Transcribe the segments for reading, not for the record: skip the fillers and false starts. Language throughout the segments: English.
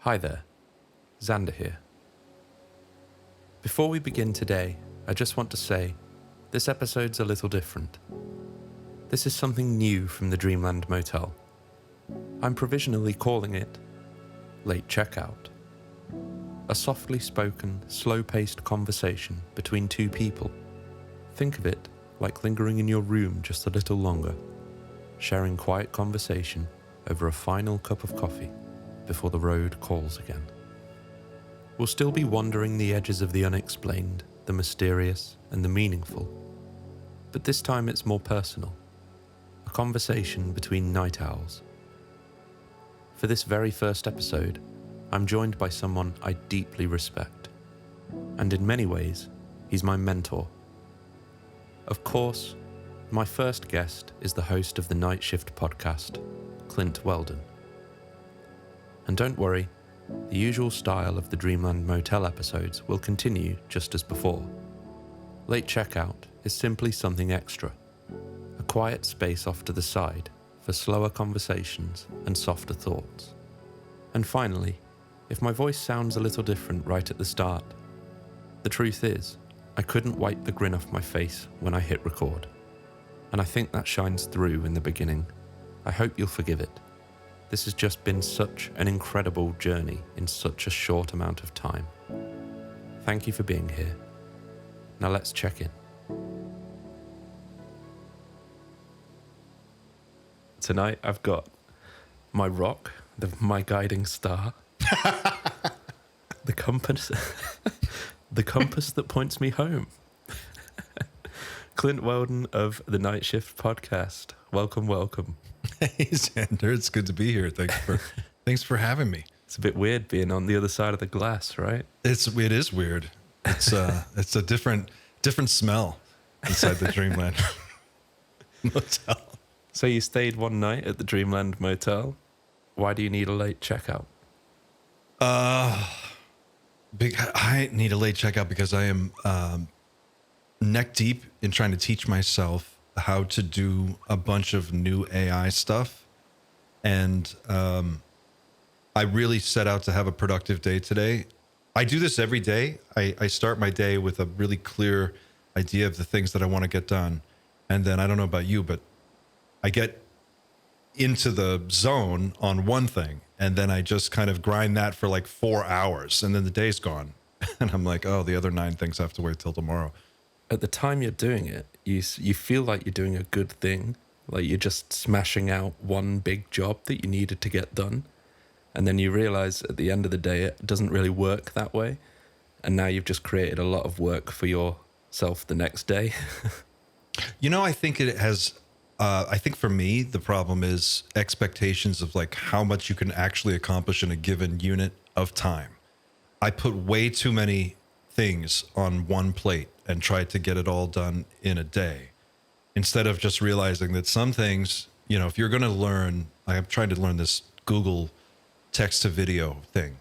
Hi there, Xander here. Before we begin today, I just want to say, this episode's a little different. This is something new from the Dreamland Motel. I'm provisionally calling it Late Checkout. A softly spoken, slow-paced conversation between two people. Think of it like lingering in your room just a little longer, sharing quiet conversation over a final cup of coffee before the road calls again. We'll still be wandering the edges of the unexplained, the mysterious, and the meaningful. But this time it's more personal. A conversation between night owls. For this very first episode, I'm joined by someone I deeply respect. And in many ways, he's my mentor. Of course, my first guest is the host of the Night Shift podcast, Clint Weldon. And don't worry, the usual style of the Dreamland Motel episodes will continue just as before. Late Checkout is simply something extra, a quiet space off to the side for slower conversations and softer thoughts. And finally, if my voice sounds a little different right at the start, the truth is, I couldn't wipe the grin off my face when I hit record. And I think that shines through in the beginning. I hope you'll forgive it. This has just been such an incredible journey in such a short amount of time. Thank you for being here. Now let's check in. Tonight I've got my rock, my guiding star, the compass, the compass that points me home. Clint Weldon of the Night Shift podcast. Welcome, welcome. Hey, Xander, it's good to be here. Thanks for having me. It's a bit weird being on the other side of the glass, right? It is weird. It's a different smell inside the Dreamland Motel. So you stayed one night at the Dreamland Motel. Why do you need a late checkout? I need a late checkout because I am neck deep in trying to teach myself how to do a bunch of new AI stuff. And I really set out to have a productive day today. I do this every day. I start my day with a really clear idea of the things that I want to get done. And then I don't know about you, but I get into the zone on one thing. And then I just kind of grind that for like 4 hours. And then the day's gone. And I'm like, oh, the other 9 things have to wait till tomorrow. At the time you're doing it, you feel like you're doing a good thing, like you're just smashing out one big job that you needed to get done, and then you realize at the end of the day it doesn't really work that way, and now you've just created a lot of work for yourself the next day. I think it has. I think for me the problem is expectations of like how much you can actually accomplish in a given unit of time. I put way too many things on one plate and try to get it all done in a day, instead of just realizing that some things, if you're going to learn, I'm trying to learn this Google text to video thing.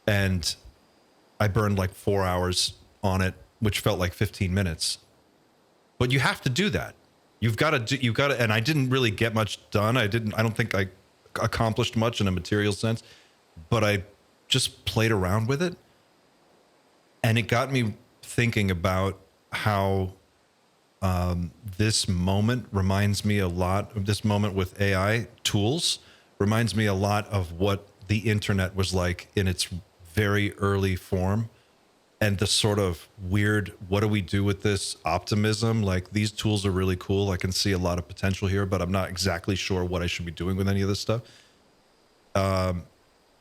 And I burned like 4 hours on it, which felt like 15 minutes. But you have to do that. You've got to, and I didn't really get much done. I don't think I accomplished much in a material sense, but I just played around with it. And it got me thinking about how this moment reminds me a lot of this moment with AI tools, reminds me a lot of what the internet was like in its very early form, and the sort of weird, what do we do with this optimism? Like, these tools are really cool. I can see a lot of potential here, but I'm not exactly sure what I should be doing with any of this stuff.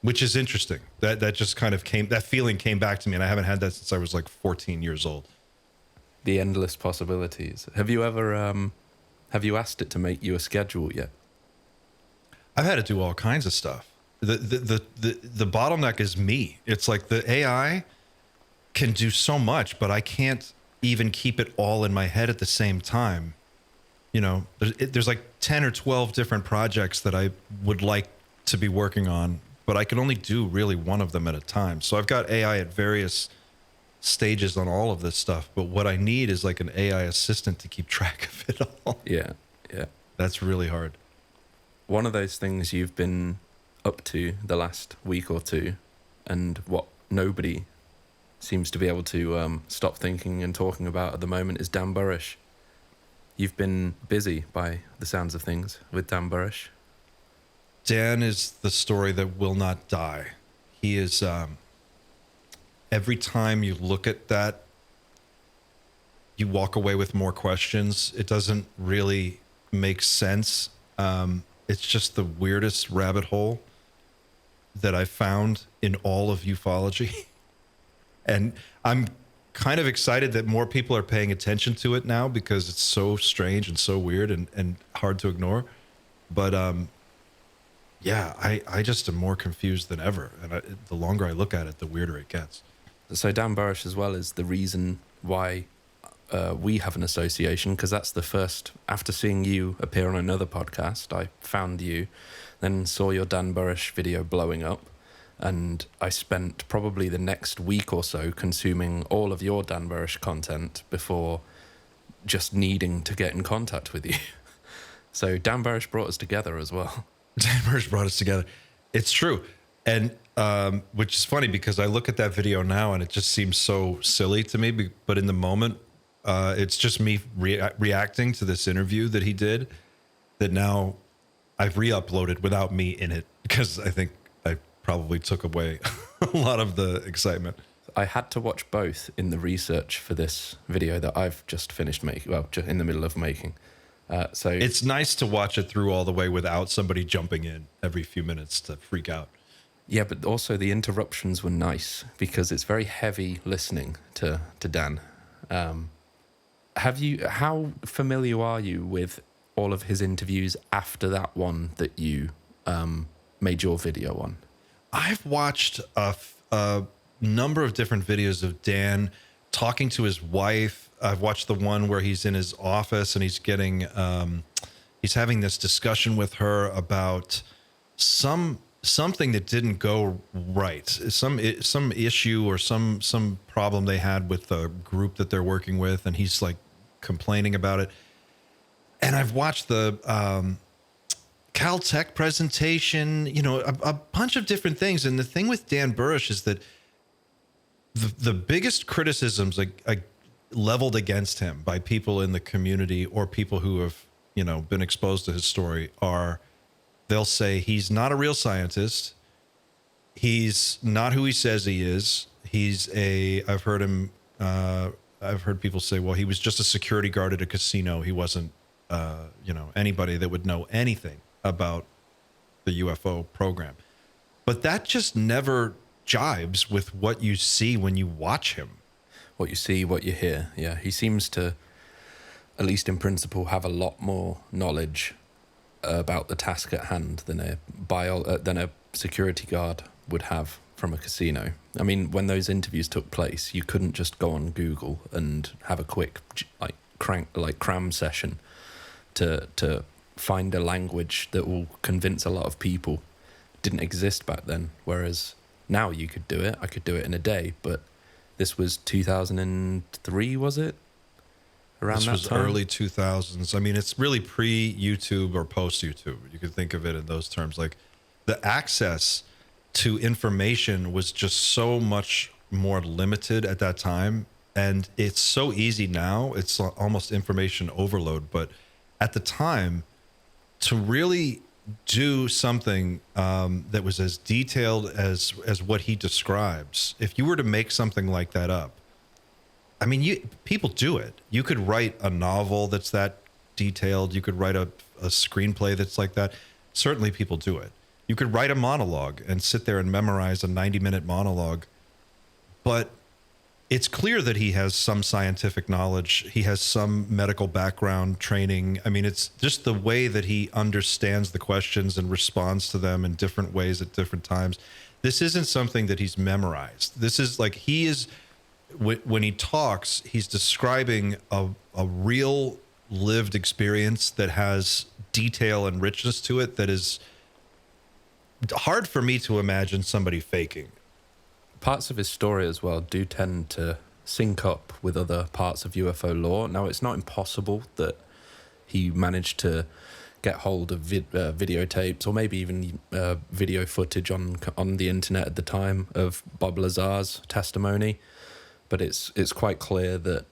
Which is interesting. That just kind of that feeling came back to me, and I haven't had that since I was like 14 years old. The endless possibilities. Have you ever, have you asked it to make you a schedule yet? I've had to do all kinds of stuff. The bottleneck is me. It's like the AI can do so much, but I can't even keep it all in my head at the same time. There's like 10 or 12 different projects that I would like to be working on, but I can only do really one of them at a time. So I've got AI at various stages on all of this stuff, but what I need is like an AI assistant to keep track of it all. Yeah. That's really hard. One of those things you've been up to the last week or two, and what nobody seems to be able to stop thinking and talking about at the moment is Dan Burish. You've been busy by the sounds of things with Dan Burish. Dan is the story that will not die. He is, every time you look at that, you walk away with more questions. It doesn't really make sense. It's just the weirdest rabbit hole that I've found in all of ufology. And I'm kind of excited that more people are paying attention to it now because it's so strange and so weird and hard to ignore. But yeah, I just am more confused than ever. And the longer I look at it, the weirder it gets. So Dan Burish as well is the reason why we have an association, because that's the first, after seeing you appear on another podcast, I found you, then saw your Dan Burish video blowing up, and I spent probably the next week or so consuming all of your Dan Burish content before just needing to get in contact with you. So Dan Burish brought us together as well. Dan Burish brought us together. It's true. And which is funny because I look at that video now and it just seems so silly to me, but in the moment, it's just me reacting to this interview that he did that now I've re-uploaded without me in it because I think I probably took away a lot of the excitement. I had to watch both in the research for this video that I've just finished making, well, just in the middle of making. So it's nice to watch it through all the way without somebody jumping in every few minutes to freak out. Yeah, but also the interruptions were nice because it's very heavy listening to Dan. How familiar are you with all of his interviews after that one that you made your video on? I've watched a number of different videos of Dan talking to his wife. I've watched the one where he's in his office and he's getting, he's having this discussion with her about something that didn't go right, some issue or some problem they had with the group that they're working with, and he's like complaining about it. And I've watched the Caltech presentation, you know, a bunch of different things. And the thing with Dan Burish is that the biggest criticisms leveled against him by people in the community or people who have, you know, been exposed to his story are, they'll say he's not a real scientist. He's not who he says he is. I've heard people say, well, he was just a security guard at a casino. He wasn't, anybody that would know anything about the UFO program. But that just never jibes with what you see when you watch him. What you see, what you hear. Yeah, he seems to, at least in principle, have a lot more knowledge about the task at hand than a security guard would have from a casino. I mean, when those interviews took place, you couldn't just go on Google and have a quick cram session to find a language that will convince a lot of people. It didn't exist back then, whereas now you could do it. I could do it in a day, but this was 2003, was it? Around this that was time? Early 2000s. I mean, it's really pre-YouTube or post-YouTube. You could think of it in those terms. Like, the access to information was just so much more limited at that time. And it's so easy now. It's almost information overload. But at the time, to really do something that was as detailed as what he describes, if you were to make something like that up, I mean, people do it. You could write a novel that's that detailed. You could write a screenplay that's like that. Certainly people do it. You could write a monologue and sit there and memorize a 90-minute monologue. But it's clear that he has some scientific knowledge. He has some medical background training. I mean, it's just the way that he understands the questions and responds to them in different ways at different times. This isn't something that he's memorized. This is like when he talks, he's describing a real lived experience that has detail and richness to it that is hard for me to imagine somebody faking. Parts of his story as well do tend to sync up with other parts of UFO lore. Now, it's not impossible that he managed to get hold of videotapes or maybe even video footage on the internet at the time of Bob Lazar's testimony, but it's quite clear that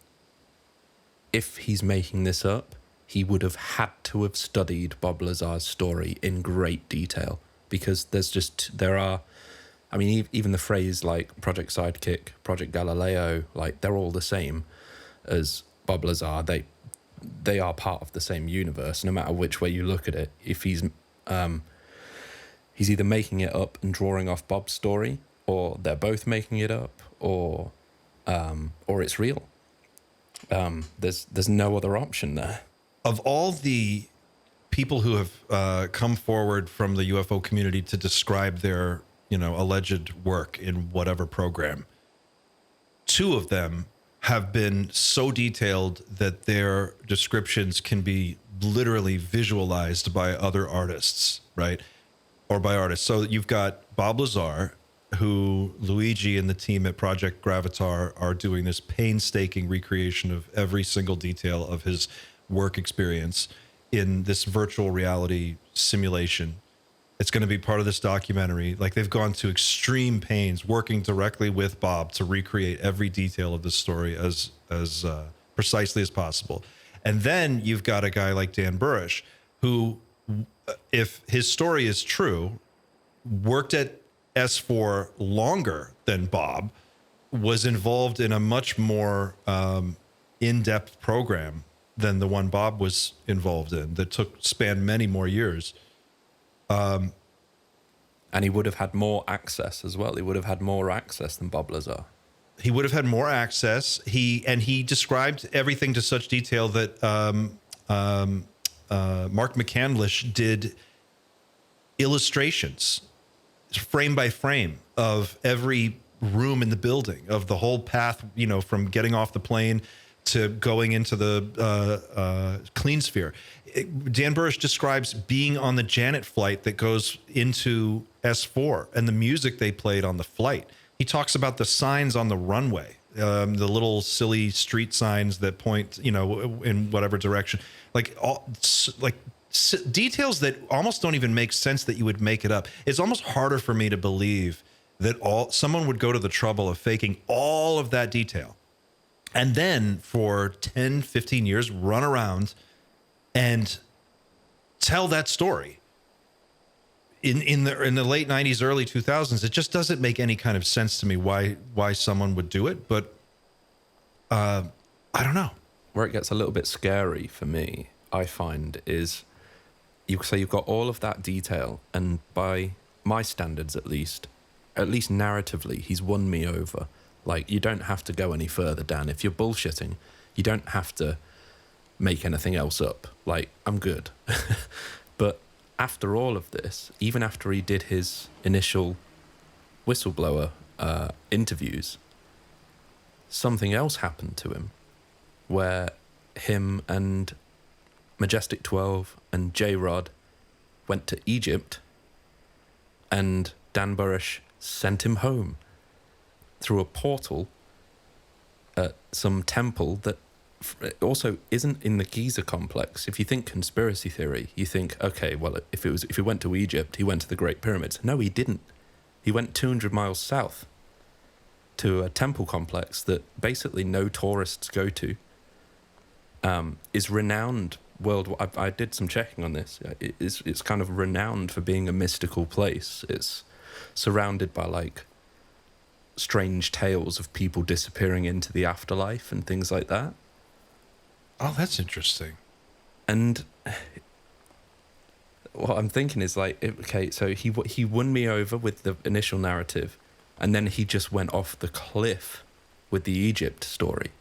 if he's making this up, he would have had to have studied Bob Lazar's story in great detail, because even the phrase like Project Sidekick, Project Galileo, like they're all the same as Bob Lazar. They are part of the same universe, no matter which way you look at it. If he's either making it up and drawing off Bob's story, or they're both making it up, or it's real. There's no other option there. Of all the people who have come forward from the UFO community to describe their, alleged work in whatever program, two of them have been so detailed that their descriptions can be literally visualized by other artists, right? Or by artists. So you've got Bob Lazar, who Luigi and the team at Project Gravatar are doing this painstaking recreation of every single detail of his work experience in this virtual reality simulation. It's going to be part of this documentary. Like, they've gone to extreme pains working directly with Bob to recreate every detail of this story as precisely as possible. And then you've got a guy like Dan Burish, who, if his story is true, worked at S4 longer than Bob, was involved in a much more in-depth program than the one Bob was involved in that spanned many more years. And he would have had more access as well. He would have had more access than Bob Lazar. He would have had more access. He described everything to such detail that Mark McCandlish did illustrations, frame by frame, of every room in the building, of the whole path, from getting off the plane to going into the clean sphere. Dan Burish describes being on the Janet flight that goes into S4 and the music they played on the flight. He talks about the signs on the runway, the little silly street signs that point, in whatever direction, details that almost don't even make sense that you would make it up. It's almost harder for me to believe that someone would go to the trouble of faking all of that detail and then for 10, 15 years run around and tell that story in the late 90s, early 2000s. It just doesn't make any kind of sense to me why someone would do it. But I don't know. Where it gets a little bit scary for me, I find, is you've got all of that detail, and by my standards at least narratively, he's won me over. Like, you don't have to go any further, Dan. If you're bullshitting, you don't have to make anything else up. Like, I'm good. But after all of this, even after he did his initial whistleblower interviews, something else happened to him, where him and Majestic 12 and J-Rod went to Egypt, and Dan Burish sent him home through a portal at some temple that also isn't in the Giza complex. If you think conspiracy theory, you think, okay, well, if he went to Egypt, he went to the Great Pyramids. No, he didn't. He went 200 miles south to a temple complex that basically no tourists go to. Is renowned worldwide. I did some checking on this. It's kind of renowned for being a mystical place. It's surrounded by like strange tales of people disappearing into the afterlife and things like that. Oh, that's interesting. And what I'm thinking is like, okay, so he won me over with the initial narrative, and then he just went off the cliff with the Egypt story.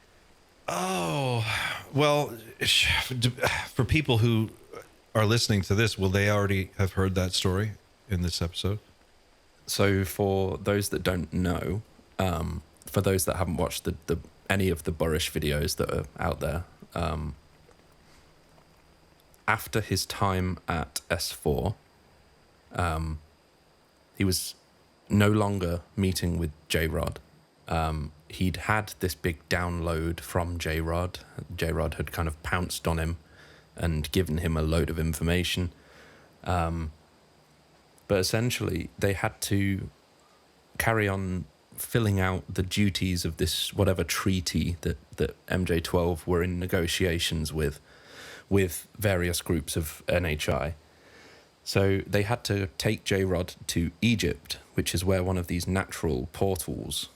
Oh, well, for people who are listening to this, will they already have heard that story in this episode? So for those that don't know, for those that haven't watched any of the Burish videos that are out there, after his time at S4, he was no longer meeting with J-Rod. He'd had this big download from J-Rod. J-Rod had kind of pounced on him and given him a load of information. But essentially, they had to carry on filling out the duties of this whatever treaty that MJ12 were in negotiations with various groups of NHI. So they had to take J-Rod to Egypt, which is where one of these natural portals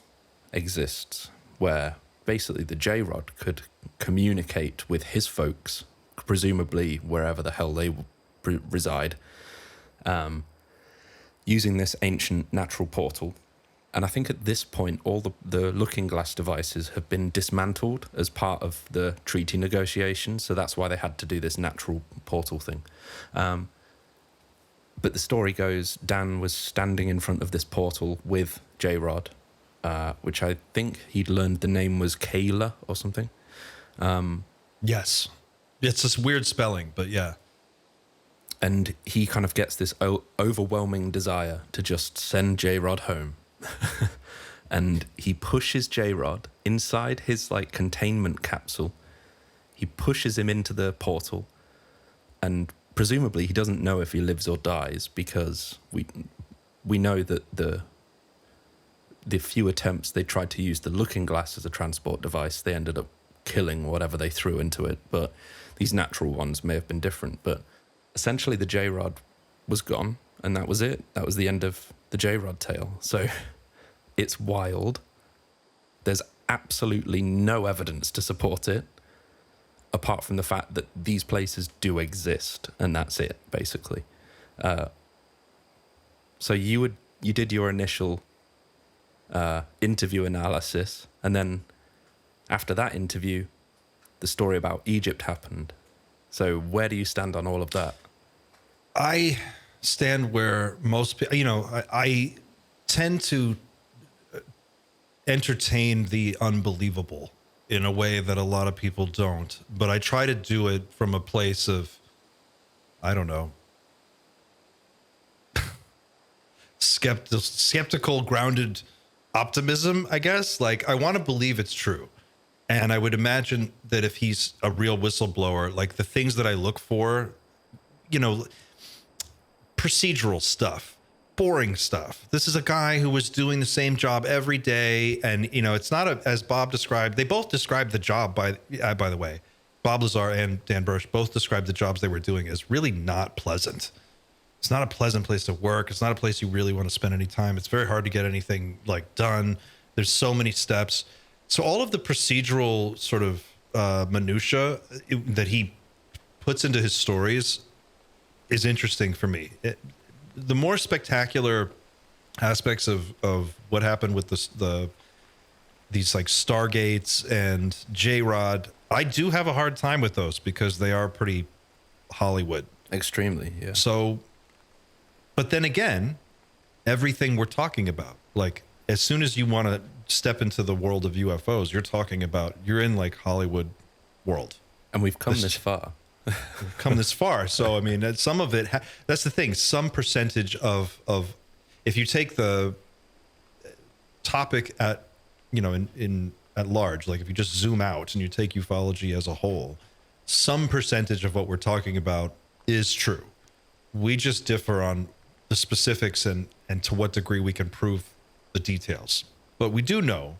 exists, where basically the J-Rod could communicate with his folks, presumably wherever the hell they reside, using this ancient natural portal. And I think at this point, all the looking glass devices have been dismantled as part of the treaty negotiations. So that's why they had to do this natural portal thing. But the story goes, Dan was standing in front of this portal with J-Rod, which I think he'd learned the name was Kayla or something. Yes. It's this weird spelling, but yeah. And he kind of gets this overwhelming desire to just send J-Rod home. And he pushes J-Rod inside his like containment capsule. He pushes him into the portal, and presumably he doesn't know if he lives or dies, because we know that the few attempts they tried to use the looking glass as a transport device, they ended up killing whatever they threw into it. But these natural ones may have been different. But essentially the J-Rod was gone, and that was it. That was the end of the J-Rod tale. So it's wild. There's absolutely no evidence to support it, apart from the fact that these places do exist, and that's it, basically. So you did your initial interview analysis, and then after that interview, the story about Egypt happened. So where do you stand on all of that? I stand where most people, I tend to entertain the unbelievable in a way that a lot of people don't, but I try to do it from a place of, I don't know, skeptical, grounded optimism, I guess. Like, I want to believe it's true. And I would imagine that if he's a real whistleblower, like the things that I look for, procedural stuff, boring stuff. This is a guy who was doing the same job every day. And, it's not as Bob described. They both described the job, by the way. Bob Lazar and Dan Burish both described the jobs they were doing as really not pleasant. It's not a pleasant place to work. It's not a place you really want to spend any time. It's very hard to get anything done. There's so many steps. So all of the procedural sort of minutia that he puts into his stories is interesting for me. The more spectacular aspects of what happened with these like Stargates and J-Rod, I do have a hard time with those because they are pretty Hollywood. Extremely, yeah. So, but then again, everything we're talking about, like as soon as you want to step into the world of UFOs, you're in like Hollywood world. And we've come this far. We've come this far. So, I mean, some of it, that's the thing, some percentage of, if you take the topic at, at large, like if you just zoom out and you take ufology as a whole, some percentage of what we're talking about is true. We just differ on the specifics and to what degree we can prove the details. But we do know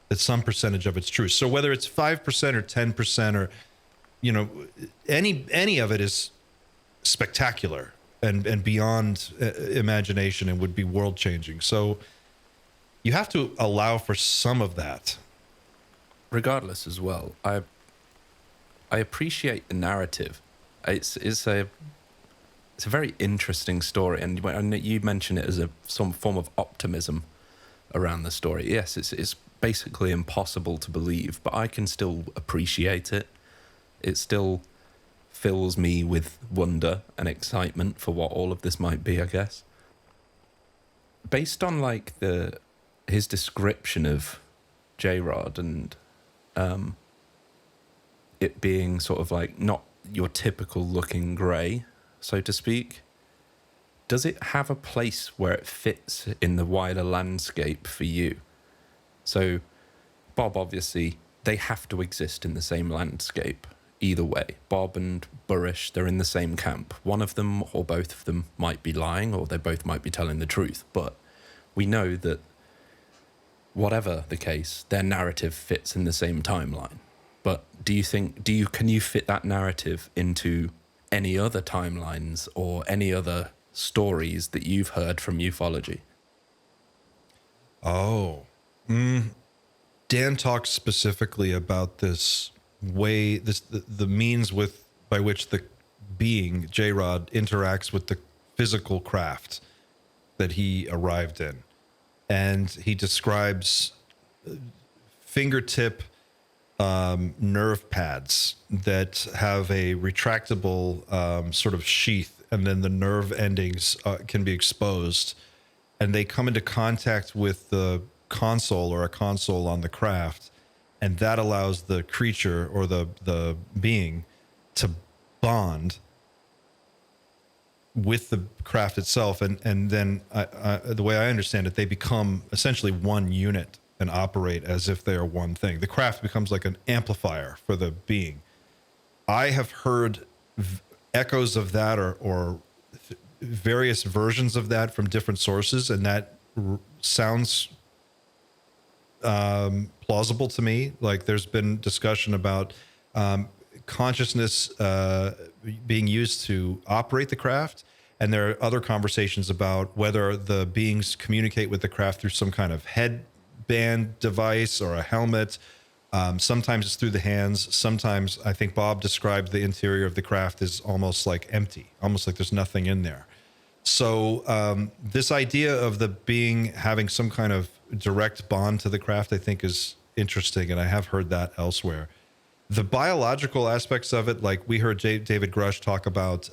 that some percentage of it's true. So whether it's 5% or 10% or, any of it is spectacular and beyond imagination and would be world changing. So you have to allow for some of that. Regardless as well, I appreciate the narrative. It's a very interesting story, and you mention it as some form of optimism around the story. Yes, it's basically impossible to believe, but I can still appreciate it. It still fills me with wonder and excitement for what all of this might be, I guess. Based on his description of J-Rod and it being sort of like not your typical looking grey, so to speak, does it have a place where it fits in the wider landscape for you? So, Bob, obviously, they have to exist in the same landscape. either way. Bob and Burish, they're in the same camp. One of them or both of them might be lying, or they both might be telling the truth. But we know that whatever the case, their narrative fits in the same timeline. But can you fit that narrative into any other timelines or any other stories that you've heard from ufology? Oh, Dan talks specifically about this way, the means by which the being J-Rod interacts with the physical craft that he arrived in, and he describes fingertip nerve pads that have a retractable sort of sheath, and then the nerve endings can be exposed, and they come into contact with the console or a console on the craft, and that allows the creature or the being to bond with the craft itself, and then the way I understand it, they become essentially one unit and operate as if they are one thing. The craft becomes like an amplifier for the being. I have heard echoes of that or various versions of that from different sources, and that sounds plausible to me. Like, there's been discussion about consciousness being used to operate the craft, and there are other conversations about whether the beings communicate with the craft through some kind of headband device or a helmet. Sometimes it's through the hands. Sometimes, I think Bob described the interior of the craft as almost like empty, almost like there's nothing in there. So this idea of the being having some kind of direct bond to the craft, I think, is interesting, and I have heard that elsewhere. The biological aspects of it, like we heard David Grush talk about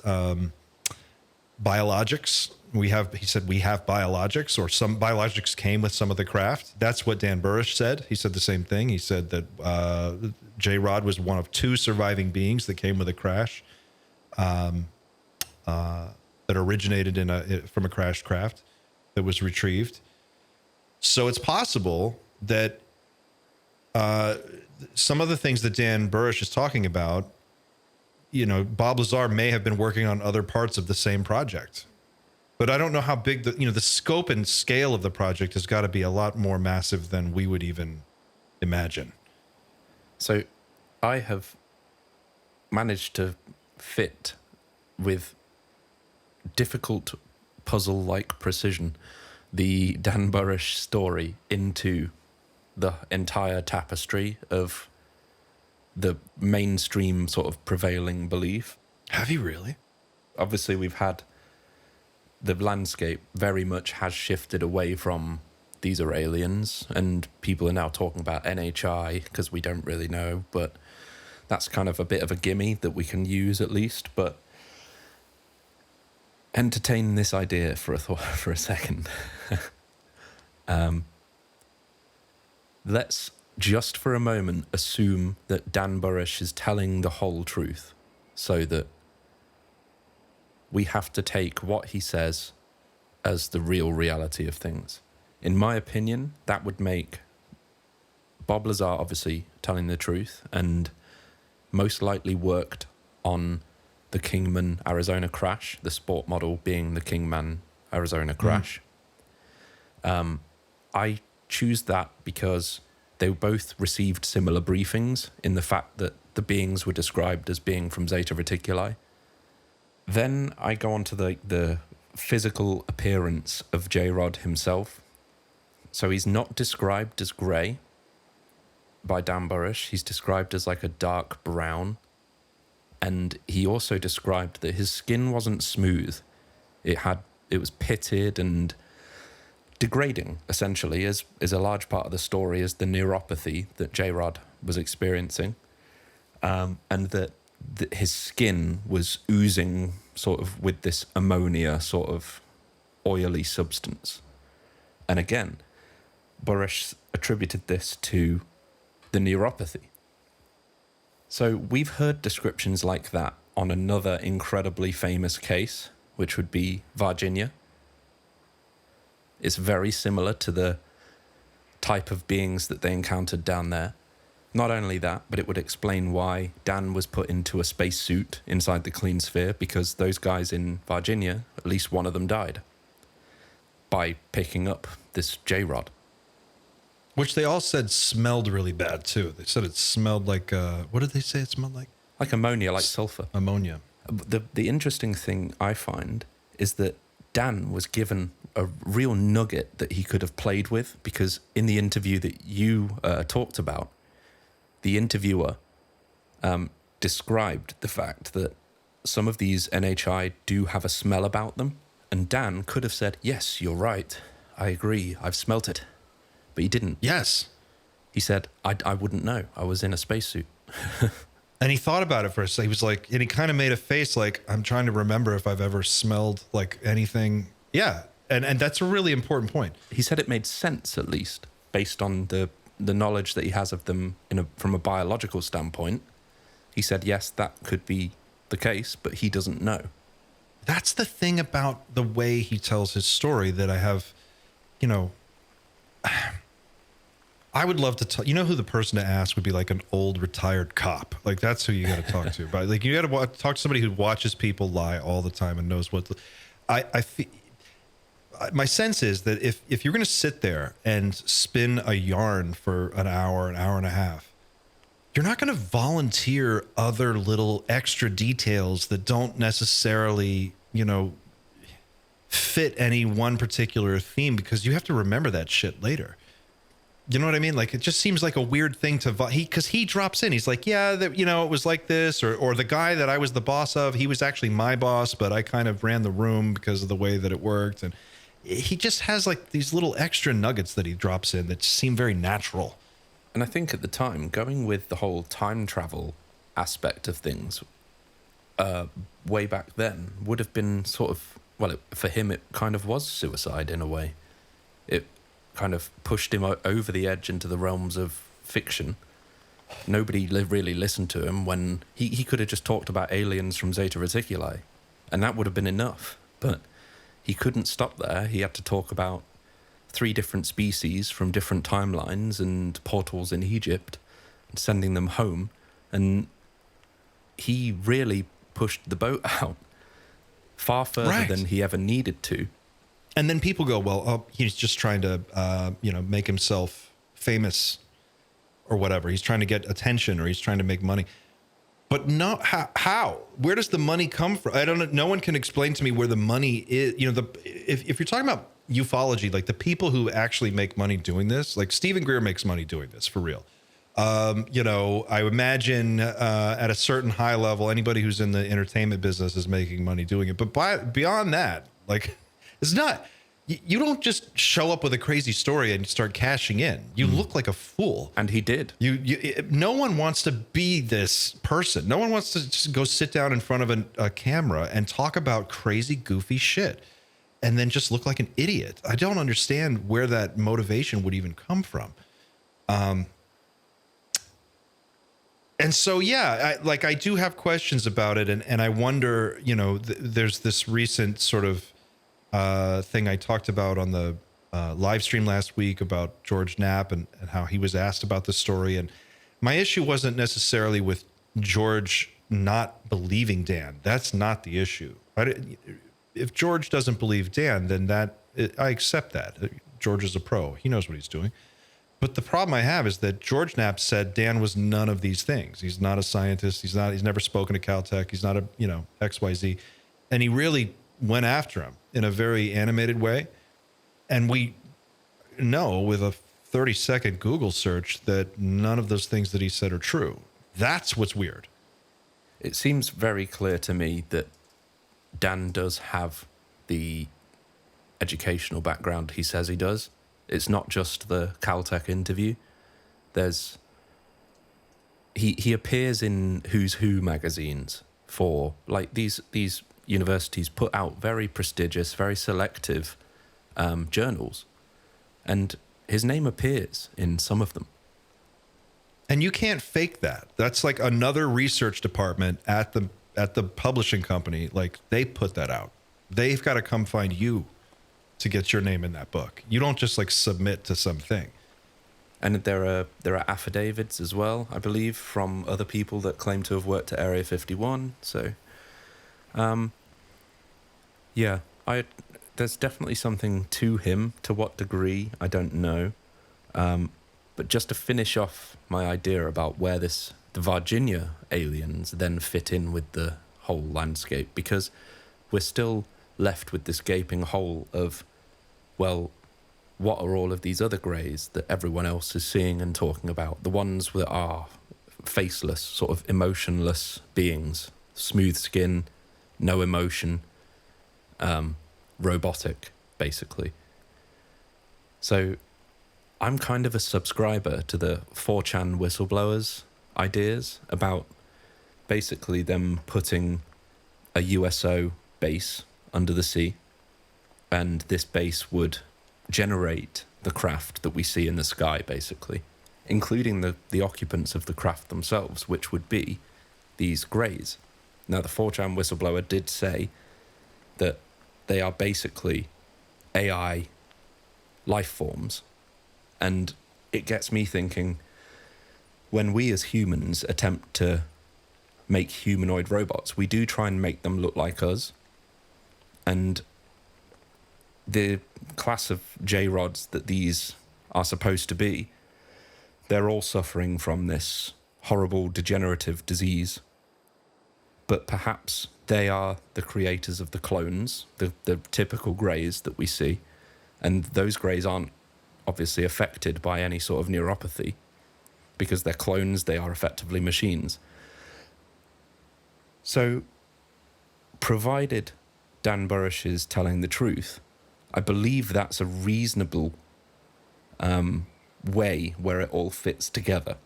biologics. He said we have biologics, or some biologics came with some of the craft. That's what Dan Burish said. He said the same thing. He said that J-Rod was one of two surviving beings that came with a crash. That originated from a crashed craft that was retrieved. So it's possible that some of the things that Dan Burish is talking about, Bob Lazar may have been working on other parts of the same project. But I don't know how big the scope and scale of the project has got to be a lot more massive than we would even imagine. So I have managed to fit with difficult puzzle-like precision the Dan Burish story into the entire tapestry of the mainstream sort of prevailing belief. Have you really? Obviously, we've had the landscape very much has shifted away from these are aliens, and people are now talking about NHI because we don't really know, but that's kind of a bit of a gimme that we can use at least. But entertain this idea for a second. Let's just for a moment assume that Dan Burish is telling the whole truth, so that we have to take what he says as the real reality of things. In my opinion, that would make Bob Lazar obviously telling the truth, and most likely worked on the Kingman Arizona crash, the sport model being the Kingman Arizona crash. I choose that because they both received similar briefings in the fact that the beings were described as being from Zeta Reticuli. Then I go on to the physical appearance of J-Rod himself. So he's not described as grey by Dan Burish. He's described as like a dark brown. And he also described that his skin wasn't smooth. It was pitted and degrading, essentially, is a large part of the story, is the neuropathy that J-Rod was experiencing. And that his skin was oozing sort of with this ammonia sort of oily substance. And again, Burish attributed this to the neuropathy. So we've heard descriptions like that on another incredibly famous case, which would be Virginia. It's very similar to the type of beings that they encountered down there. Not only that, but it would explain why Dan was put into a spacesuit inside the clean sphere, because those guys in Virginia, at least one of them died by picking up this J-rod. Which they all said smelled really bad, too. They said it smelled like, what did they say it smelled like? Like ammonia, like sulfur. Ammonia. The interesting thing I find is that Dan was given a real nugget that he could have played with, because in the interview that you talked about, the interviewer described the fact that some of these NHI do have a smell about them. And Dan could have said, yes, you're right. I agree. I've smelt it. But he didn't. Yes. He said, I wouldn't know. I was in a spacesuit. And he thought about it for a second. He was like, and he kind of made a face like, I'm trying to remember if I've ever smelled like anything. Yeah. And that's a really important point. He said it made sense, at least, based on the knowledge that he has of them from a biological standpoint. He said, yes, that could be the case, but he doesn't know. That's the thing about the way he tells his story that I have, you know, I would love to tell, you know, who the person to ask would be like an old retired cop. Like that's who you got to talk to. But like you got to talk to somebody who watches people lie all the time and knows what I feel. My sense is that if you're going to sit there and spin a yarn for an hour and a half, you're not going to volunteer other little extra details that don't necessarily, you know, fit any one particular theme, because you have to remember that shit later. You know what I mean? Like, it just seems like a weird thing to, because he drops in. He's like, yeah, that, you know, it was like this, or the guy that I was the boss of, he was actually my boss, but I kind of ran the room because of the way that it worked. And he just has like these little extra nuggets that he drops in that seem very natural. And I think at the time, going with the whole time travel aspect of things way back then would have been sort of, well, for him, it kind of was suicide in a way. It kind of pushed him over the edge into the realms of fiction. Nobody really listened to him when he could have just talked about aliens from Zeta Reticuli, and that would have been enough. But he couldn't stop there. He had to talk about 3 different species from different timelines and portals in Egypt, and sending them home. And he really pushed the boat out far further than he ever needed to. And then people go, well, he's just trying to, you know, make himself famous or whatever. He's trying to get attention, or he's trying to make money. But no, how? Where does the money come from? I don't know. No one can explain to me where the money is. You know, if you're talking about ufology, like the people who actually make money doing this, like Stephen Greer makes money doing this for real. You know, I imagine at a certain high level, anybody who's in the entertainment business is making money doing it. But beyond that, like, it's not, you don't just show up with a crazy story and start cashing in. You look like a fool. And he did. No one wants to be this person. No one wants to just go sit down in front of a camera and talk about crazy, goofy shit and then just look like an idiot. I don't understand where that motivation would even come from. And so, yeah, I do have questions about it. And I wonder, you know, there's this recent sort of thing I talked about on the live stream last week about George Knapp and how he was asked about the story. And my issue wasn't necessarily with George not believing Dan. That's not the issue. If George doesn't believe Dan, then I accept that. George is a pro. He knows what he's doing. But the problem I have is that George Knapp said Dan was none of these things. He's not a scientist. He's never spoken to Caltech. He's not a, you know, XYZ. And he really went after him in a very animated way. And we know with a 30-second Google search that none of those things that he said are true. That's what's weird. It seems very clear to me that Dan does have the educational background he says he does. It's not just the Caltech interview. He appears in Who's Who magazines for, like, these universities put out very prestigious, very selective journals, and his name appears in some of them. And you can't fake that. That's like another research department at the publishing company. Like, they put that out. They've got to come find you to get your name in that book. You don't just like submit to something. And there are affidavits as well, I believe, from other people that claim to have worked at Area 51. So, yeah, there's definitely something to him. To what degree, I don't know. But just to finish off my idea about where the Virginia aliens then fit in with the whole landscape, because we're still left with this gaping hole of, well, what are all of these other greys that everyone else is seeing and talking about? The ones that are faceless, sort of emotionless beings, smooth skin, no emotion, robotic, basically. So I'm kind of a subscriber to the 4chan whistleblowers ideas about basically them putting a USO base under the sea, and this base would generate the craft that we see in the sky, basically, including the occupants of the craft themselves, which would be these greys. Now, the 4chan whistleblower did say that they are basically AI life forms, and it gets me thinking, when we as humans attempt to make humanoid robots, we do try and make them look like us, and the class of J-rods that these are supposed to be, they're all suffering from this horrible degenerative disease. But perhaps they are the creators of the clones, the typical greys that we see, and those greys aren't obviously affected by any sort of neuropathy because they're clones, they are effectively machines. So, provided Dan Burish is telling the truth, I believe that's a reasonable way where it all fits together.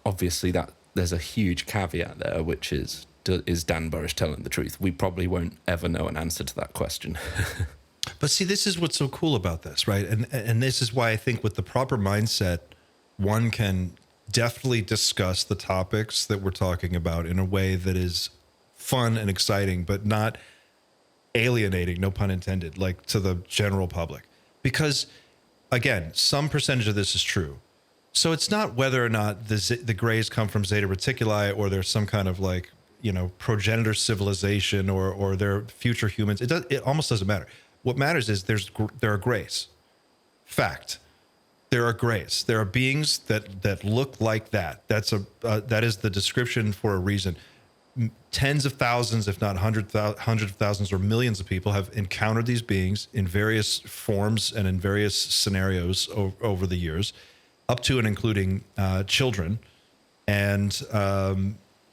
Obviously, that there's a huge caveat there, which is Dan Burish telling the truth? We probably won't ever know an answer to that question. But see, this is what's so cool about this, right? And this is why I think with the proper mindset, one can definitely discuss the topics that we're talking about in a way that is fun and exciting, but not alienating, no pun intended, like to the general public. Because again, some percentage of this is true. So it's not whether or not the greys come from Zeta Reticuli or there's some kind of like, progenitor civilization or they're future humans. It almost doesn't matter. What matters is there are greys. Fact. There are greys. There are beings that look like that. That is the description for a reason. Tens of thousands, if not hundreds of thousands or millions of people have encountered these beings in various forms and in various scenarios over the years, up to and including children, and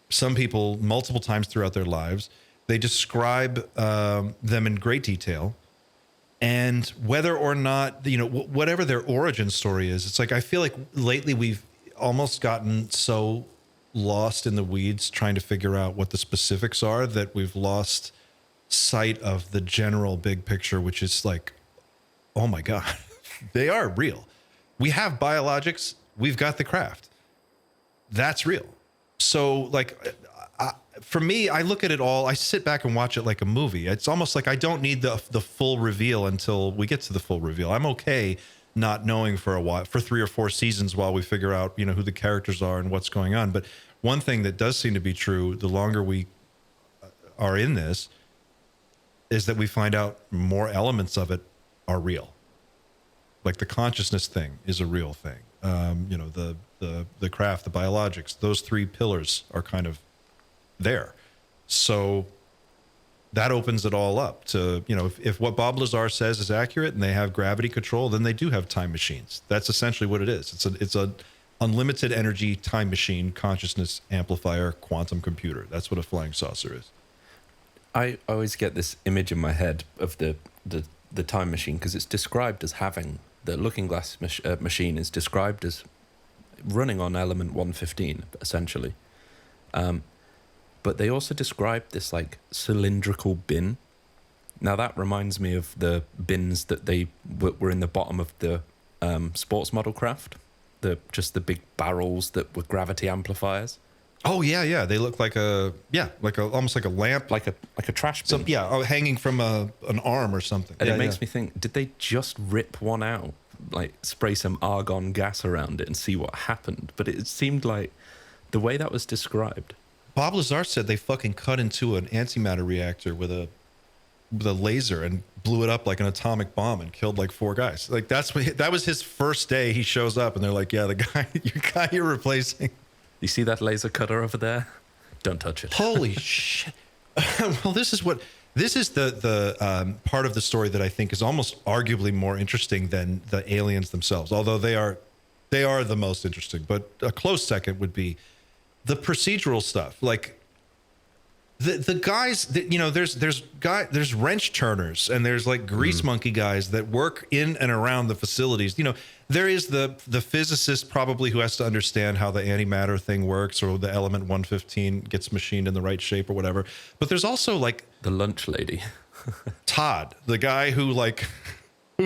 some people multiple times throughout their lives. They describe them in great detail. And whether or not, whatever their origin story is, it's like I feel like lately we've almost gotten so lost in the weeds trying to figure out what the specifics are that we've lost sight of the general big picture, which is like, oh my God, they are real. We have biologics. We've got the craft. That's real. So like, for me, I look at it all, I sit back and watch it like a movie. It's almost like I don't need the full reveal until we get to the full reveal. I'm okay not knowing for a while, for 3 or 4 seasons while we figure out, who the characters are and what's going on. But one thing that does seem to be true, the longer we are in this, is that we find out more elements of it are real. Like the consciousness thing is a real thing. The craft, the biologics, those 3 pillars are kind of there. So that opens it all up to, if what Bob Lazar says is accurate and they have gravity control, then they do have time machines. That's essentially what it is. It's a unlimited energy time machine, consciousness amplifier, quantum computer. That's what a flying saucer is. I always get this image in my head of the time machine because it's described as having, the Looking Glass machine is described as running on element 115, essentially. But they also describe this like cylindrical bin. Now that reminds me of the bins that they were in the bottom of the sports model craft. Just the big barrels that were gravity amplifiers. Oh yeah. They look like almost like a lamp, like a trash bin. Hanging from an arm or something. And it makes me think: did they just rip one out like spray some argon gas around it and see what happened. But it seemed like the way that was described. Bob Lazar said they fucking cut into an antimatter reactor with a laser and blew it up like an atomic bomb and killed like 4 guys. Like that was his first day. He shows up and they're like, yeah, the guy you're replacing. You see that laser cutter over there? Don't touch it. Holy shit. Well, this is the part of the story that I think is almost arguably more interesting than the aliens themselves, although they are the most interesting. But a close second would be the procedural stuff. Like the guys that, you know, there's wrench turners and there's like grease monkey guys that work in and around the facilities. You know, there is the physicist probably who has to understand how the antimatter thing works, or the element 115 gets machined in the right shape or whatever. But there's also like the lunch lady, Todd, the guy who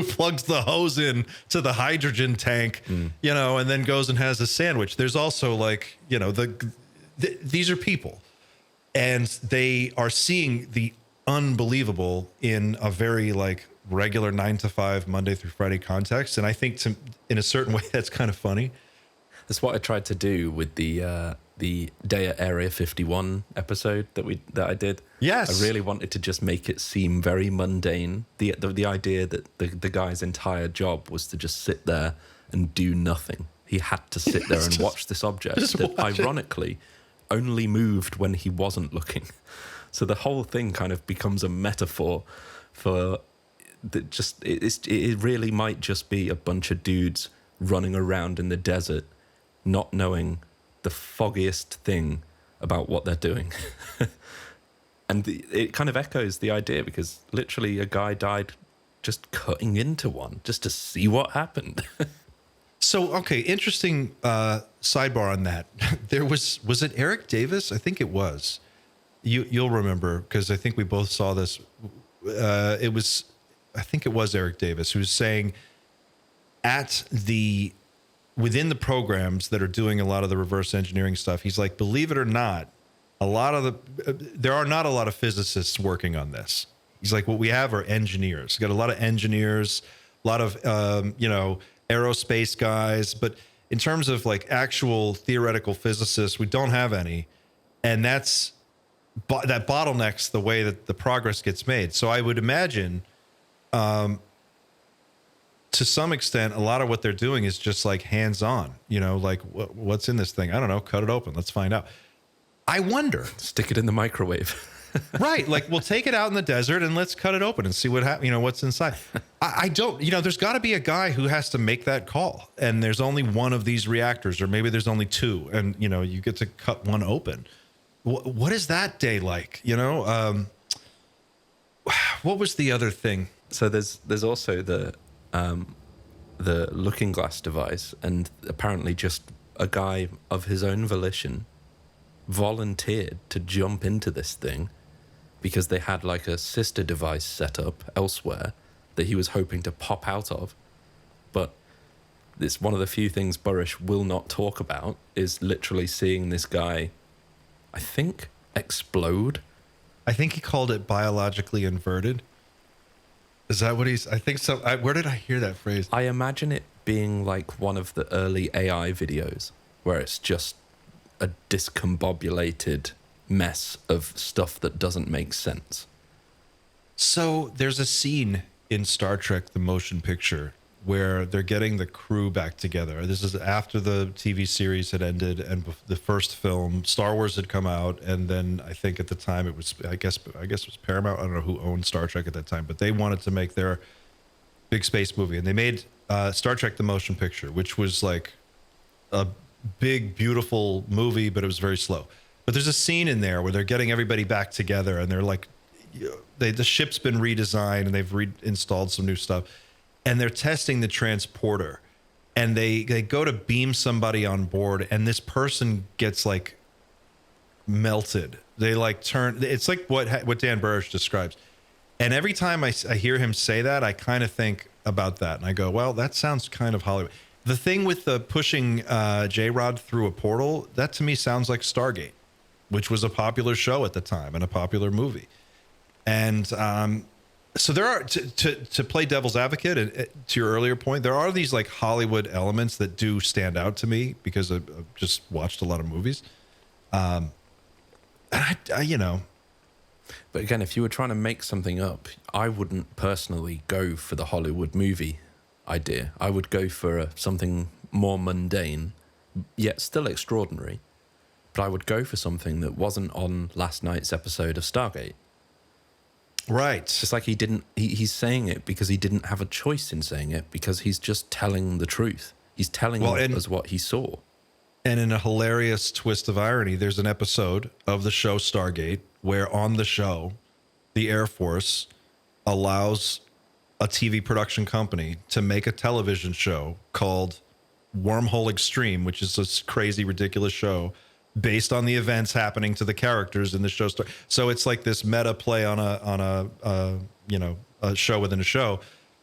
plugs the hose in to the hydrogen tank, you know, and then goes and has a sandwich. There's also like, you know, these are people, and they are seeing the unbelievable in a very like regular 9 to 5 Monday through Friday context. And I think in a certain way that's kind of funny. That's what I tried to do with the Day at Area 51 episode that I did. Yes. I really wanted to just make it seem very mundane. The idea that the guy's entire job was to just sit there and do nothing. He had to sit there and watch this object that ironically only moved when he wasn't looking. So the whole thing kind of becomes a metaphor for that. Just it really might just be a bunch of dudes running around in the desert, not knowing the foggiest thing about what they're doing. And it kind of echoes the idea, because literally a guy died just cutting into one just to see what happened. So, okay, interesting sidebar on that. There was it Eric Davis? I think it was. You'll remember, because I think we both saw this. I think it was Eric Davis who was saying within the programs that are doing a lot of the reverse engineering stuff, he's like, believe it or not, there are not a lot of physicists working on this. He's like, what we have are engineers. We got a lot of engineers, a lot of, aerospace guys. But in terms of like actual theoretical physicists, we don't have any. And that bottlenecks the way that the progress gets made. So I would imagine, to some extent, a lot of what they're doing is just like hands-on, you know, like what's in this thing? I don't know. Cut it open. Let's find out. I wonder. Stick it in the microwave. Right. Like, we'll take it out in the desert and let's cut it open and see what happens, you know, what's inside. I don't, you know, there's got to be a guy who has to make that call. And there's only one of these reactors, or maybe there's only 2. And, you know, you get to cut one open. What is that day like? You know, what was the other thing? So there's also the looking glass device, and apparently just a guy of his own volition volunteered to jump into this thing because they had like a sister device set up elsewhere that he was hoping to pop out of. But it's one of the few things Burish will not talk about, is literally seeing this guy, I think, explode. I think he called it biologically inverted. Is that what I think so. Where did I hear that phrase? I imagine it being like one of the early AI videos where it's just a discombobulated mess of stuff that doesn't make sense. So there's a scene in Star Trek, the motion picture, where they're getting the crew back together. This is after the TV series had ended and the first film, Star Wars, had come out. And then I think at the time it was, I guess it was Paramount. I don't know who owned Star Trek at that time, but they wanted to make their big space movie. And they made Star Trek, the motion picture, which was like a big, beautiful movie, but it was very slow. But there's a scene in there where they're getting everybody back together, and they're like, the ship's been redesigned and they've reinstalled some new stuff, and they're testing the transporter, and they go to beam somebody on board, and this person gets like melted. They like turn. It's like what Dan Burish describes. And every time I hear him say that, I kind of think about that, and I go, well, that sounds kind of Hollywood. The thing with the pushing J-Rod through a portal, that to me sounds like Stargate, which was a popular show at the time and a popular movie. And So there are to play devil's advocate, and to your earlier point, there are these like Hollywood elements that do stand out to me because I've just watched a lot of movies. You know, But again, if you were trying to make something up, I wouldn't personally go for the Hollywood movie idea. I would go for something more mundane, yet still extraordinary. But I would go for something that wasn't on last night's episode of Stargate. right? Just like he's saying it because he didn't have a choice in saying it, because he's just telling the truth. He's telling us what he saw. And in a hilarious twist of irony, there's an episode of the show Stargate where on the show, the Air Force allows a TV production company to make a television show called Wormhole Extreme, which is this crazy, ridiculous show based on the events happening to the characters in the show. So it's like this meta play on a show within a show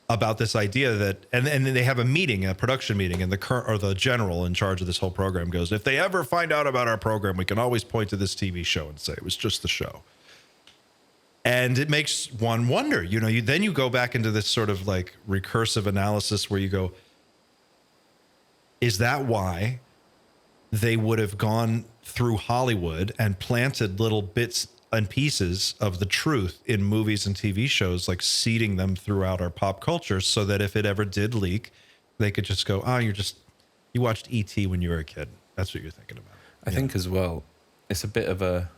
about this idea that, and then they have a meeting, a production meeting, and the general in charge of this whole program goes, if they ever find out about our program, we can always point to this TV show and say it was just the show. And it makes one wonder, then you go back into this sort of like recursive analysis where you go, is that why they would have gone through Hollywood and planted little bits and pieces of the truth in movies and TV shows, like seeding them throughout our pop culture, so that if it ever did leak, they could just go, oh, you watched E.T. when you were a kid. That's what you're thinking about. I think as well, it's a bit of a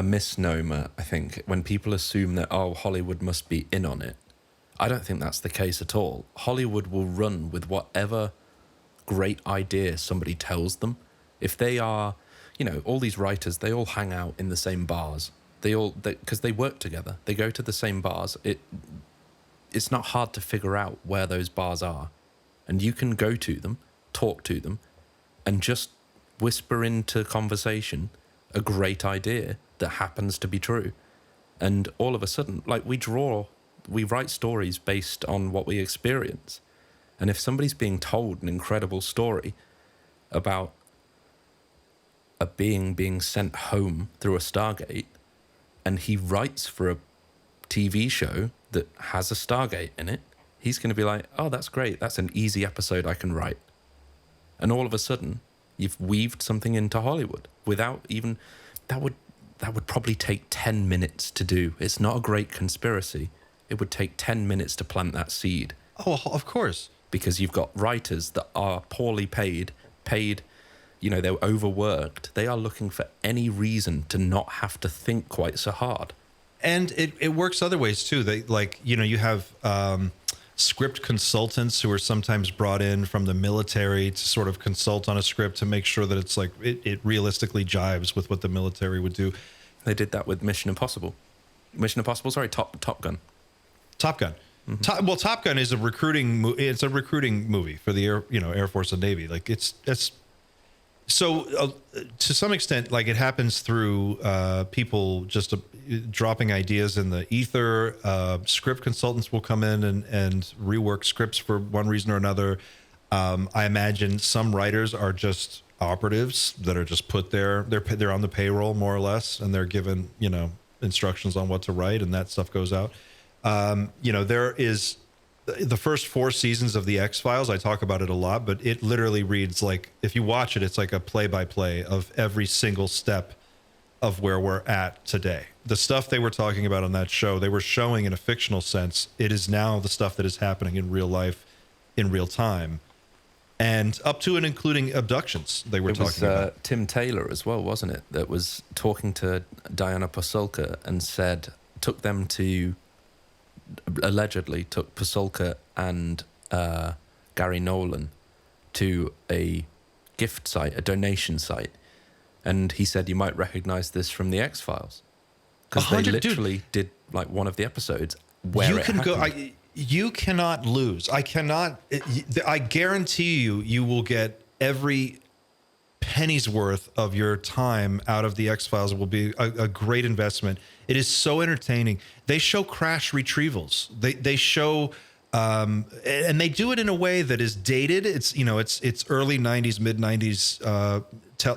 misnomer, I think, when people assume that, oh, Hollywood must be in on it. I don't think that's the case at all. Hollywood will run with whatever great idea somebody tells them. If they are, all these writers, they all hang out in the same bars. Because they work together. They go to the same bars. It's not hard to figure out where those bars are. And you can go to them, talk to them, and just whisper into conversation a great idea that happens to be true. And all of a sudden, like we write stories based on what we experience. And if somebody's being told an incredible story about a being sent home through a Stargate, and he writes for a TV show that has a Stargate in it, he's going to be like, oh, that's great. That's an easy episode I can write. And all of a sudden, you've weaved something into Hollywood without even... That would probably take 10 minutes to do. It's not a great conspiracy. It would take 10 minutes to plant that seed. Oh, of course. Because you've got writers that are poorly paid, they're overworked. They are looking for any reason to not have to think quite so hard. And it works other ways too. They you have script consultants who are sometimes brought in from the military to sort of consult on a script to make sure that it's like it realistically jives with what the military would do. They did that with Mission Impossible. Top Gun. Top Gun. Mm-hmm. Top Gun is a recruiting. It's a recruiting movie for the Air Force and Navy. Like it's so to some extent, like it happens through people just dropping ideas in the ether. Script consultants will come in and rework scripts for one reason or another. I imagine some writers are just operatives that are just put there. They're on the payroll more or less, and they're given instructions on what to write, and that stuff goes out. There is the first 4 seasons of the X-Files. I talk about it a lot, but it literally reads like, if you watch it, it's like a play-by-play of every single step of where we're at today. The stuff they were talking about on that show, they were showing in a fictional sense. It is now the stuff that is happening in real life, in real time, and up to and including abductions they were talking about. Tim Taylor as well, wasn't it, that was talking to Diana Pasulka and allegedly took Pasulka and Gary Nolan to a gift site, a donation site. And he said, you might recognize this from the X-Files. Because they literally did like one of the episodes where you it can happened. go. You cannot lose. I guarantee you will get every penny's worth of your time out of the X-Files. It will be a great investment. It is so entertaining. They show crash retrievals. They show, and they do it in a way that is dated. It's early 90s, mid 90s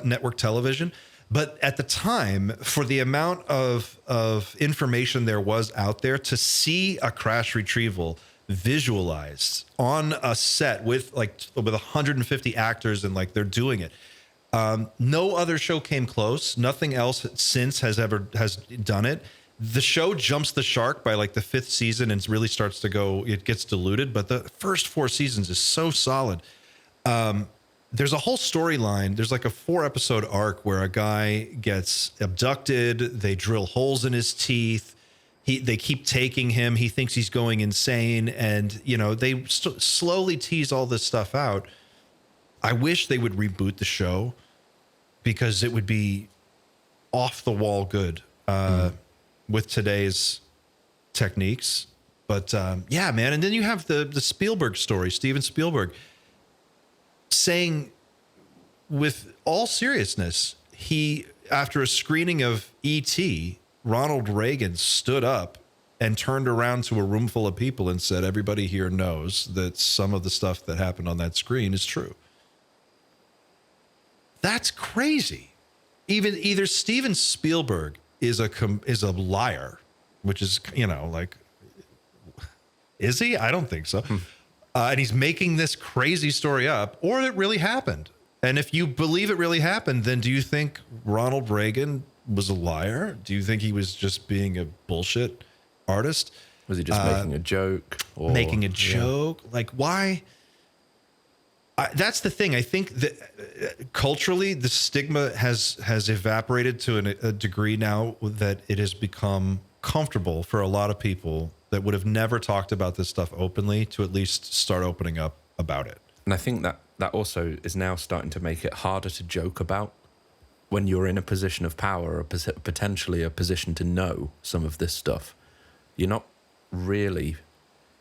network television. But at the time, for the amount of information there was out there, to see a crash retrieval visualized on a set with 150 actors and like they're doing it. No other show came close. Nothing else since has done it. The show jumps the shark by like the 5th season and really starts to go, it gets diluted. But the first 4 seasons is so solid. There's a whole storyline. There's like a 4-episode arc where a guy gets abducted. They drill holes in his teeth. They keep taking him. He thinks he's going insane. And, you know, they slowly tease all this stuff out. I wish they would reboot the show because it would be off the wall good with today's techniques. But yeah, man. And then you have the Spielberg story, Steven Spielberg, saying with all seriousness, after a screening of E.T., Ronald Reagan stood up and turned around to a room full of people and said, everybody here knows that some of the stuff that happened on that screen is true. That's crazy. Either Steven Spielberg is a liar, which is, you know, like, is he? I don't think so. And he's making this crazy story up, or it really happened. And if you believe it really happened, then do you think Ronald Reagan was a liar? Do you think he was just being a bullshit artist? Was he just making a joke? Or, making a joke? Yeah. Like, why? That's the thing. I think that culturally, the stigma has evaporated to a degree now that it has become comfortable for a lot of people that would have never talked about this stuff openly to at least start opening up about it. And I think that also is now starting to make it harder to joke about when you're in a position of power or potentially a position to know some of this stuff. You're not really,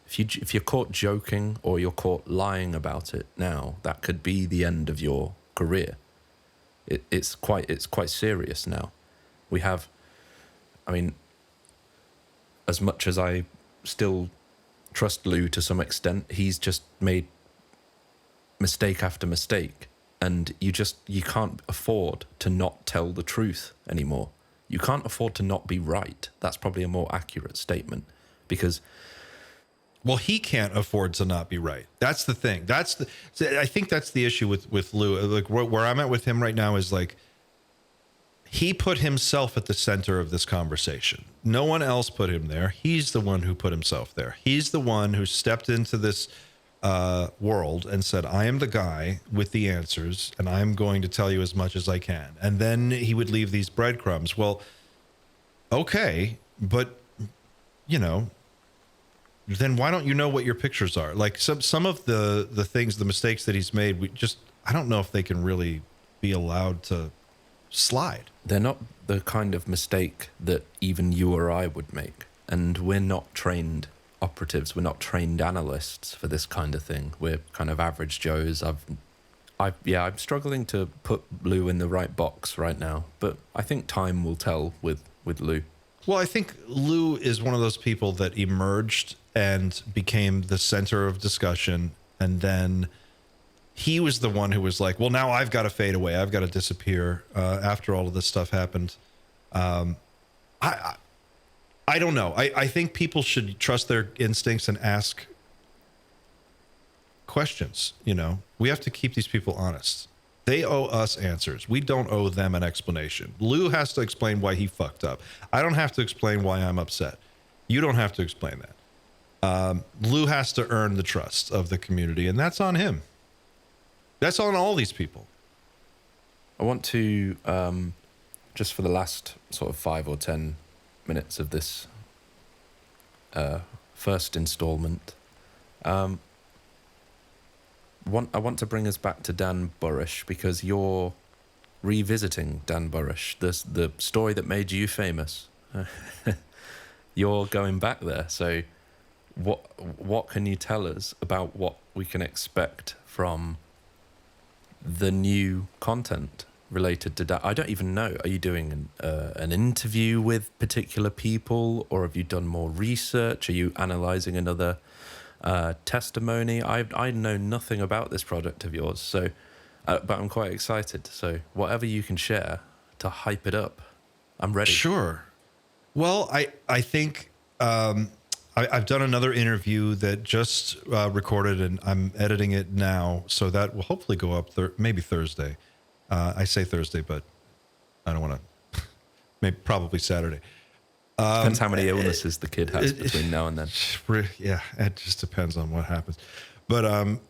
if you're caught joking or you're caught lying about it now, that could be the end of your career. It's quite serious now. We have, I mean, as much as I still trust Lou to some extent, he's just made mistake after mistake, and you can't afford to not tell the truth anymore. You can't afford to not be right. That's probably a more accurate statement, because well, he can't afford to not be right. That's the thing. I think that's the issue with Lou. Like where I'm at with him right now is like, he put himself at the center of this conversation. No one else put him there. He's the one who put himself there. He's the one who stepped into this world and said, I am the guy with the answers, and I'm going to tell you as much as I can. And then he would leave these breadcrumbs. Well, okay, but, you know, then why don't you know what your pictures are? Like some of the things, the mistakes that he's made, I don't know if they can really be allowed to slide. They're not the kind of mistake that even you or I would make. And we're not trained operatives. We're not trained analysts for this kind of thing. We're kind of average Joes. I'm struggling to put Lou in the right box right now, but I think time will tell with Lou. Well, I think Lou is one of those people that emerged and became the center of discussion, and then he was the one who was like, well, now I've got to fade away. I've got to disappear after all of this stuff happened. I don't know. I think people should trust their instincts and ask questions. You know, we have to keep these people honest. They owe us answers. We don't owe them an explanation. Lou has to explain why he fucked up. I don't have to explain why I'm upset. You don't have to explain that. Lou has to earn the trust of the community, and that's on him. That's on all these people. I want to, just for the last sort of 5 or 10 minutes of this first installment, I want to bring us back to Dan Burish, because you're revisiting Dan Burish, the story that made you famous. You're going back there. So what can you tell us about what we can expect from the new content related to that? I don't even know. Are you doing an interview with particular people, or have you done more research? Are you analyzing another testimony? I know nothing about this project of yours, so but I'm quite excited. So whatever you can share, hype it up. I'm ready. Sure. Well, I think I've done another interview that just recorded, and I'm editing it now, so that will hopefully go up maybe Thursday. I say Thursday, but I don't want to. Maybe probably Saturday. Depends how many illnesses the kid has between now and then. Yeah, it just depends on what happens. But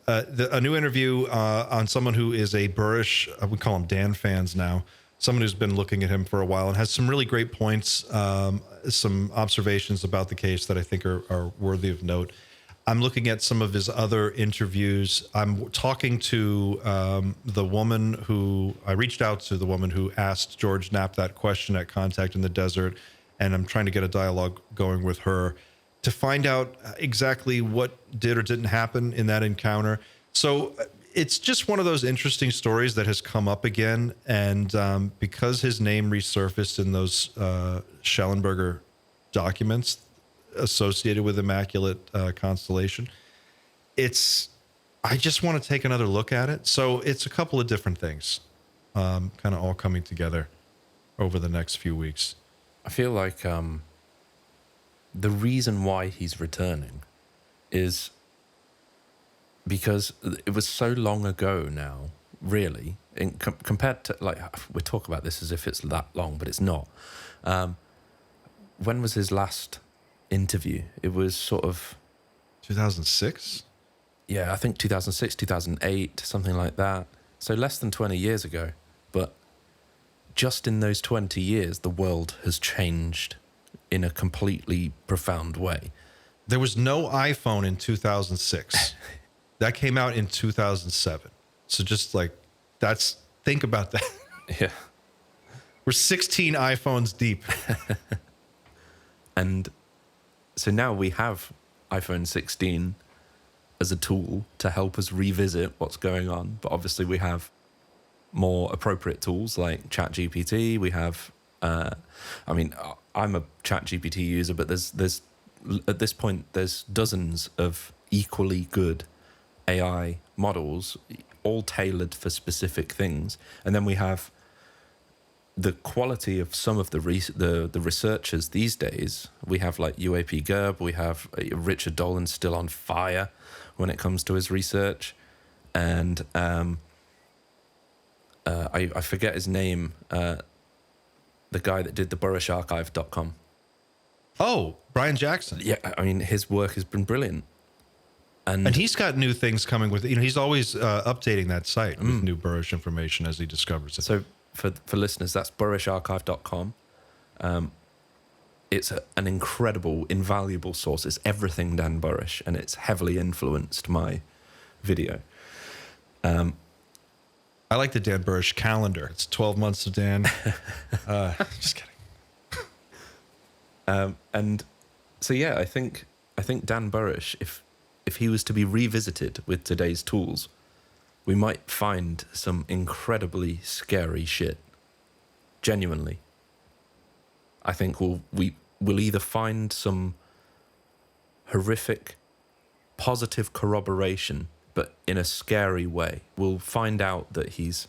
a new interview on someone who is a Burish, we call him Dan fans now, someone who's been looking at him for a while and has some really great points, some observations about the case that I think are worthy of note. I'm looking at some of his other interviews. I'm talking to the woman who, I reached out to the woman who asked George Knapp that question at Contact in the Desert, and I'm trying to get a dialogue going with her to find out exactly what did or didn't happen in that encounter. So it's just one of those interesting stories that has come up again. And because his name resurfaced in those Schellenberger documents associated with Immaculate Constellation, I just want to take another look at it. So it's a couple of different things kind of all coming together over the next few weeks. I feel like the reason why he's returning is because it was so long ago now, really, compared to, like, we talk about this as if it's that long, but it's not. When was his last interview? It was sort of 2006. Yeah, I think 2006, 2008, something like that. So less than 20 years ago. But just in those 20 years, the world has changed in a completely profound way. There was no iPhone in 2006. That came out in 2007. So just like, think about that. Yeah. We're 16 iPhones deep. And so now we have iPhone 16 as a tool to help us revisit what's going on. But obviously we have more appropriate tools like ChatGPT. We have, I'm a ChatGPT user, but there's at this point, there's dozens of equally good AI models, all tailored for specific things. And then we have the quality of some of the researchers these days. We have like UAP Gerb, we have Richard Dolan still on fire when it comes to his research. And I forget his name, the guy that did the burisharchive.com. Oh, Brian Jackson. Yeah, I mean, his work has been brilliant. And he's got new things coming with, he's always updating that site with new Burish information as he discovers it. So for listeners, that's burisharchive.com. It's an incredible, invaluable source. It's everything Dan Burish, and it's heavily influenced my video. I like the Dan Burish calendar. It's 12 months of Dan. Just kidding. And so, yeah, I think Dan Burish, if he was to be revisited with today's tools, we might find some incredibly scary shit. Genuinely. I think we'll either find some horrific, positive corroboration, but in a scary way. We'll find out that he's,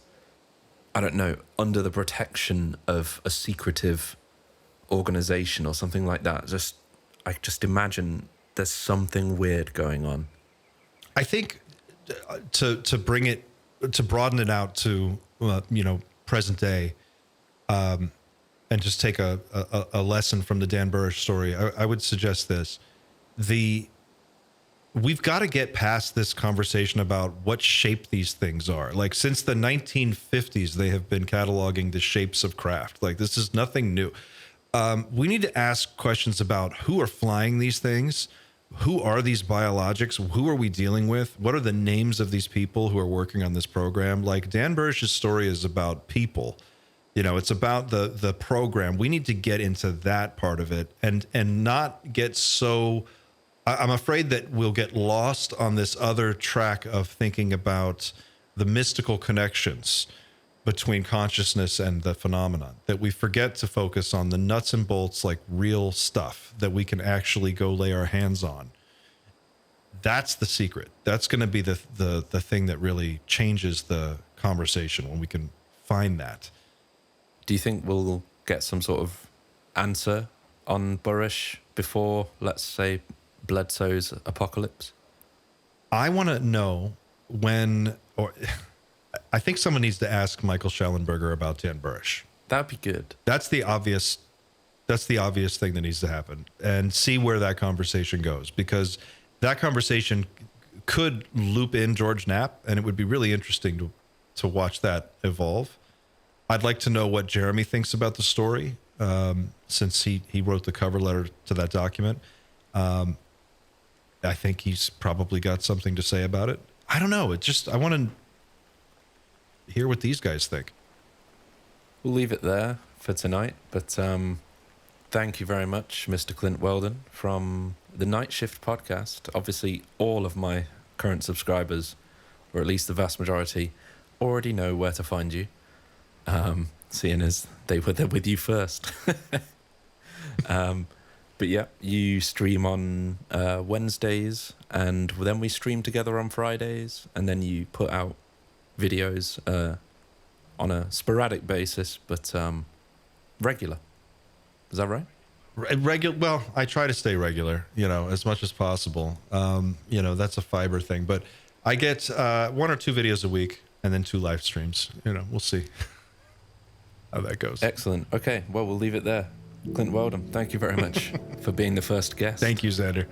I don't know, under the protection of a secretive organization or something like that. I just imagine there's something weird going on. I think to broaden it out to present day, and just take a lesson from the Dan Burish story, I would suggest this: we've got to get past this conversation about what shape these things are. Like, since the 1950s, they have been cataloging the shapes of craft. Like, this is nothing new. We need to ask questions about who are flying these things. Who are these biologics? Who are we dealing with? What are the names of these people who are working on this program? Like, Dan Burish's story is about people. It's about the program. We need to get into that part of it and not get so... I'm afraid that we'll get lost on this other track of thinking about the mystical connections between consciousness and the phenomenon, that we forget to focus on the nuts and bolts, like real stuff that we can actually go lay our hands on. That's the secret. That's going to be the thing that really changes the conversation when we can find that. Do you think we'll get some sort of answer on Burish before, let's say, Bledsoe's apocalypse? I want to know when, or I think someone needs to ask Michael Schellenberger about Dan Burish. That'd be good. That's the obvious thing that needs to happen, and see where that conversation goes, because that conversation could loop in George Knapp, and it would be really interesting to watch that evolve. I'd like to know what Jeremy thinks about the story, since he wrote the cover letter to that document. I think he's probably got something to say about it. I don't know. I want to hear what these guys think. We'll leave it there for tonight, but thank you very much, Mr. Clint Weldon from the Night Shift podcast. Obviously, all of my current subscribers, or at least the vast majority, already know where to find you, seeing as they were there with you first. But yeah, you stream on Wednesdays, and then we stream together on Fridays, and then you put out videos on a sporadic basis, but regular. Is that right? Regular. Well, I try to stay regular, as much as possible. That's a fiber thing, but I get 1 or 2 videos a week and then 2 live streams. We'll see how that goes. Excellent. Okay, well, we'll leave it there. Clint Weldon, thank you very much for being the first guest. Thank you, Xander.